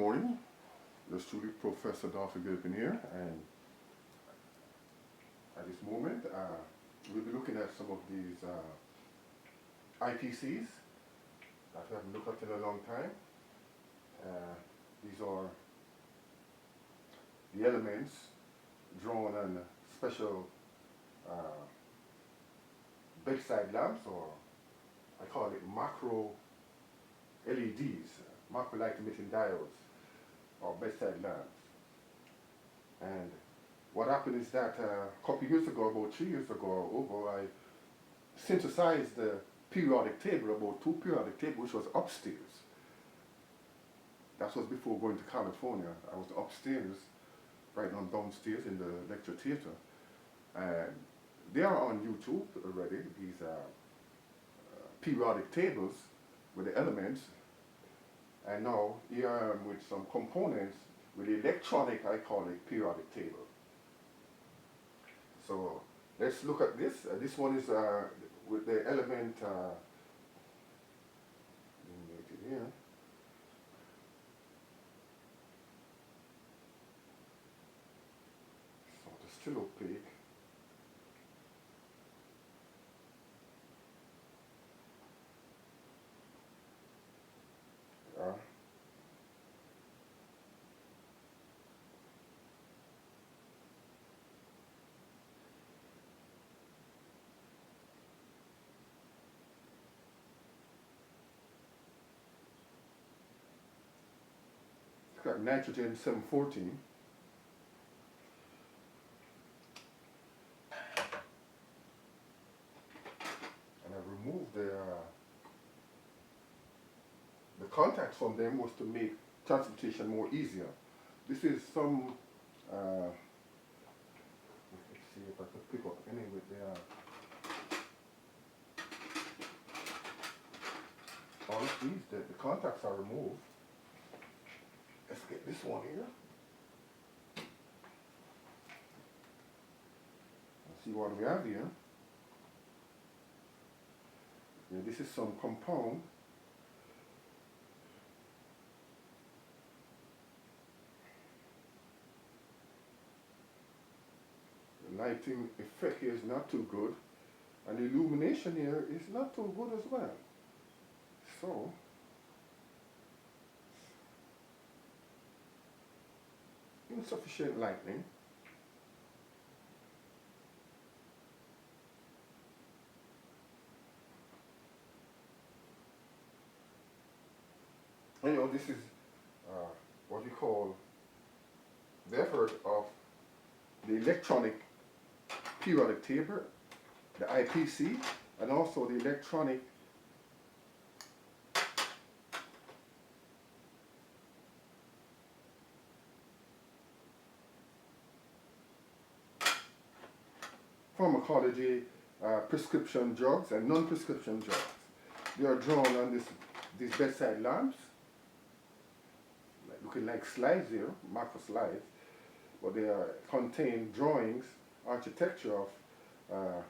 morning. Yours truly, Professor Dolphy Gilpin here, and at this moment, we'll be looking at some of these IPCs that we haven't looked at in a long time. These are the elements drawn on special bedside lamps, or I call it macro LEDs, macro light emitting diodes, or bedside lamps. And what happened is that a couple of years ago, about 3 years ago or over, I synthesized the periodic table, about 2 periodic tables, which was upstairs. That was before going to California. I was upstairs, right on downstairs in the lecture theater. And they are on YouTube already, these periodic tables with the elements. And now here I am with some components with the electronic, I call it, periodic table. So let's look at this. This one is with the element, make it here. So it's still opaque. It's got nitrogen 714. And I removed the contacts from them was to make transportation more easier. This is some, let's see if I can pick up any with all of these, the contacts are removed. Let's get this one here. Let's see what we have here. Yeah, this is some compound. The lighting effect here is not too good, and the illumination here is not too good as well. So, insufficient lighting. And you know, this is what we call the effort of the electronic periodic table, the IPC, and also the electronic pharmacology, prescription drugs and non-prescription drugs. They are drawn on these bedside lamps, looking like slides here, macro slides, but they contain drawings, architecture of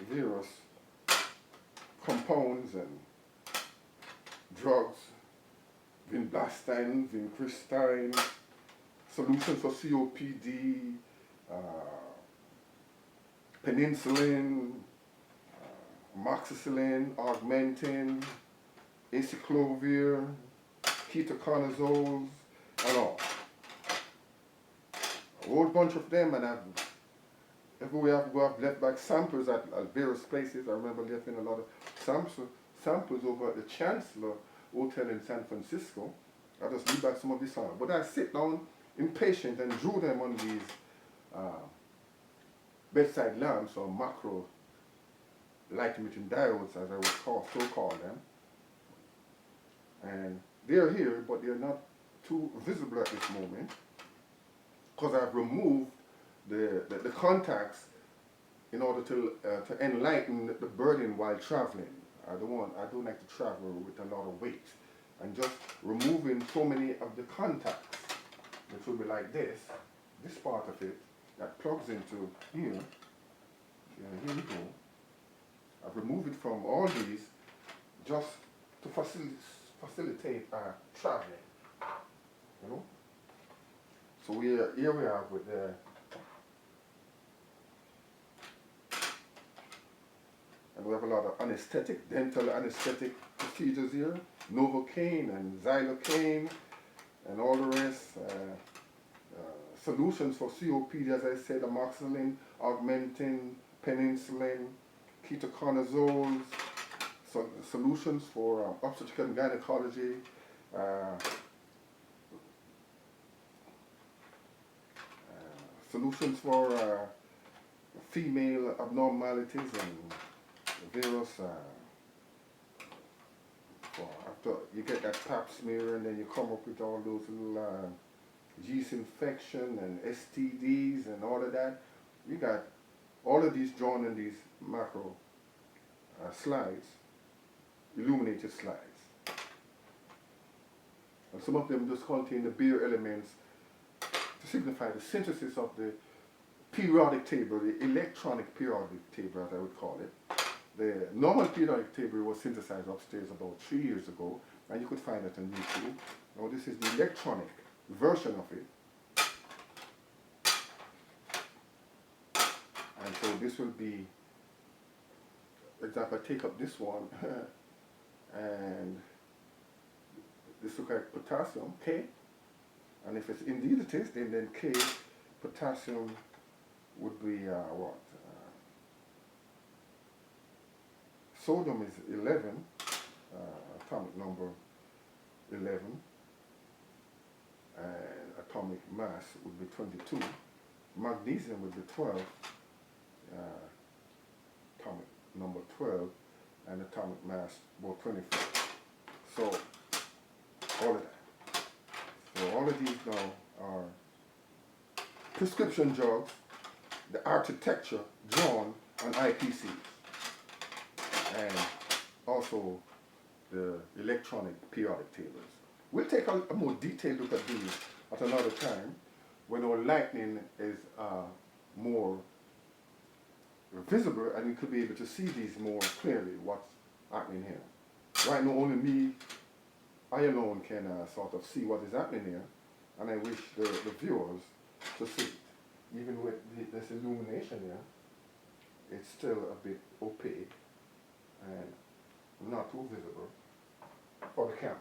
various compounds and drugs, vinblastine, vincristine, solutions for COPD, penicillin, amoxicillin, augmentin, acyclovir, ketoconazoles, and all. A whole bunch of them, and we have left back samples at various places. I remember leaving a lot of samples over at the Chancellor Hotel in San Francisco. I just leave back some of these samples. But I sit down impatient and drew them on these bedside lamps, or macro light emitting diodes, as I would so call them. And they're here, but they're not too visible at this moment, because I've removed the contacts in order to enlighten the burden while traveling. I don't like to travel with a lot of weight, and just removing so many of the contacts, which will be like this part of it that plugs into here. Here we go. I've removed it from all these just to facilitate traveling. you know. So here we are with the and we have a lot of anesthetic, dental anesthetic procedures here, Novocaine and Xylocaine and all the rest. Solutions for COPD, as I said, amoxicillin, augmentin, penicillin, ketoconazoles, so solutions for obstetrics and gynecology, solutions for female abnormalities and various, after you get that pap smear and then you come up with all those little yeast infection and STDs and all of that. We got all of these drawn in these macro slides, illuminated slides. And some of them just contain the bare elements to signify the synthesis of the periodic table, the electronic periodic table as I would call it. The normal periodic table was synthesized upstairs about 3 years ago, and you could find it on YouTube. Now this is the electronic version of it. And so this will be, for example, I take up this one, and this looks like potassium, K. And if it's indeed it is, then K, potassium would be what? Sodium is 11, atomic number 11, and atomic mass would be 22. Magnesium would be 12, atomic number 12, and atomic mass about 24. So, all of that. So all of these now are prescription drugs, the architecture drawn on IPCs, and also the electronic periodic tables. We'll take a more detailed look at these at another time when our lightning is more visible and we could be able to see these more clearly, what's happening here. Right now only me, I alone can sort of see what is happening here, and I wish the viewers to see it. Even with this illumination here, it's still a bit opaque and not too visible for the camera.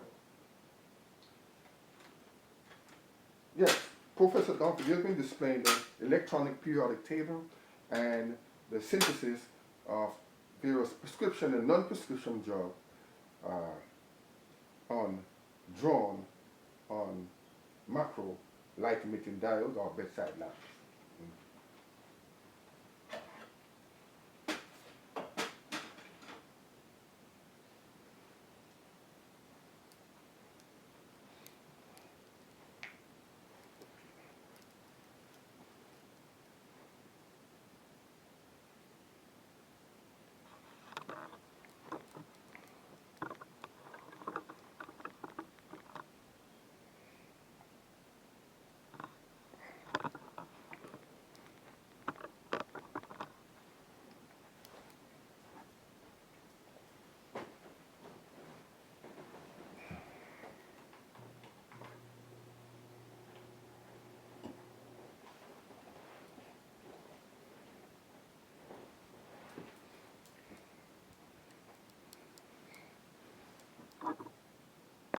Yes, Professor Dolphy Gilpin displaying the electronic periodic table and the synthesis of various prescription and non-prescription drugs drawn on macro light emitting diodes or bedside lamps.